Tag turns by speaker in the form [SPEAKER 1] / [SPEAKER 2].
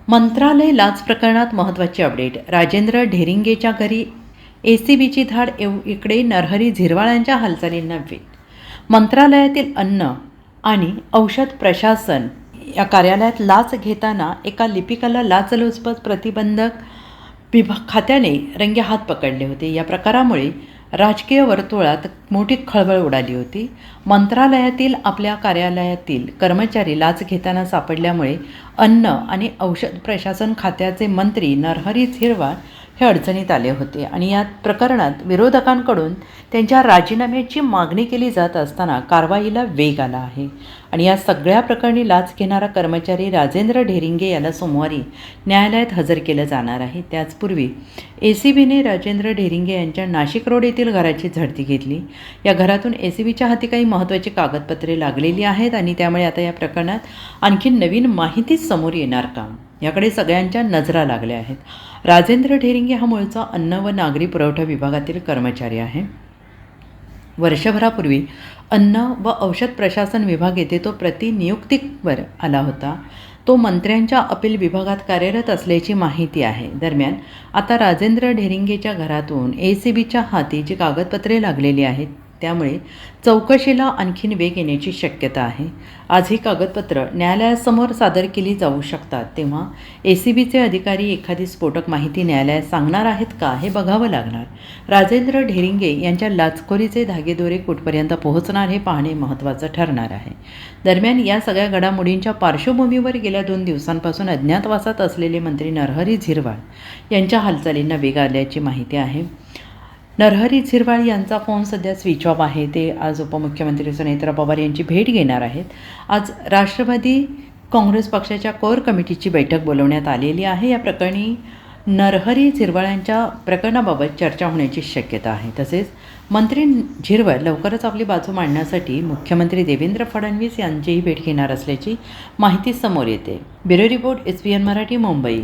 [SPEAKER 1] मंत्रालय लाच प्रकरणात महत्त्वाची अपडेट. राजेंद्र ढेरिंगेच्या घरी ACBची धाड. इकडे नरहरी झिरवाळांच्या हालचालींना वेग. मंत्रालयातील अन्न आणि औषध प्रशासन या कार्यालयात लाच घेताना एका लिपिकाला लाचलुचपत प्रतिबंधक खात्याने रंगेहात पकडले होते. या प्रकारामुळे राजकीय वर्तुळात मोठी खळबळ उडाली होती. मंत्रालयातील आपल्या कार्यालयातील कर्मचारी लाच घेताना सापडल्यामुळे अन्न आणि औषध प्रशासन खात्याचे मंत्री नरहरी झिरवाळ हे अडचणीत आले होते आणि या प्रकरणात विरोधकांकडून त्यांच्या राजीनाम्याची मागणी केली जात असताना कारवाईला वेग आला आहे. आणि या सगळ्या प्रकरणी लाच घेणारा कर्मचारी राजेंद्र ढेरिंगे याला सोमवारी न्यायालयात हजर केलं जाणार आहे. त्याचपूर्वी ACBने राजेंद्र ढेरिंगे यांच्या नाशिक रोड येथील घराची झडती घेतली. या घरातून ACBच्या हाती काही महत्त्वाची कागदपत्रे लागलेली आहेत आणि त्यामुळे आता या प्रकरणात आणखी नवीन माहिती समोर येणार का, याकडे सगळ्यांच्या नजरा लागल्या आहेत. राजेंद्र ढेरिंगे हा मूळचा अन्न व नागरी पुरवठा विभागातील कर्मचारी आहे. वर्षभरापूर्वी अन्न व औषध प्रशासन विभाग येथे तो प्रतिनियुक्तीवर आला होता. तो मंत्र्यांच्या अपील विभागात कार्यरत असल्याची माहिती आहे. दरम्यान आता राजेंद्र ढेरिंगेच्या घरातून ACBच्या हाती जी कागदपत्रे लागलेली आहेत त्यामुळे चौकशीला आणखीन वेग येण्याची शक्यता आहे. आज ही कागदपत्र न्यायालयासमोर सादर केली जाऊ शकतात. तेव्हा ACBचे अधिकारी एखादी स्फोटक माहिती न्यायालयात सांगणार आहेत का हे बघावं लागणार. राजेंद्र ढेरिंगे यांच्या लाचखोरीचे धागेदोरे कुठपर्यंत पोहोचणार हे पाहणे महत्त्वाचं ठरणार आहे. दरम्यान या सगळ्या घडामोडींच्या पार्श्वभूमीवर गेल्या 2 दिवसांपासून अज्ञातवासात असलेले मंत्री नरहरी झिरवाळ यांच्या हालचालींना वेग आल्याची माहिती आहे. नरहरी झिरवाळ यांचा फोन सध्या स्विच ऑफ आहे. ते आज उपमुख्यमंत्री सुनेत्रा पवार यांची भेट घेणार आहेत. आज राष्ट्रवादी काँग्रेस पक्षाच्या कोर कमिटीची बैठक बोलवण्यात आलेली आहे. या प्रकरणी नरहरी झिरवाळ यांच्या प्रकरणाबाबत चर्चा होण्याची शक्यता आहे. तसेच मंत्री झिरवाळ लवकरच आपली बाजू मांडण्यासाठी मुख्यमंत्री देवेंद्र फडणवीस यांचीही भेट घेणार असल्याची माहिती समोर येते. Bureau report SBN Marathi, Mumbai.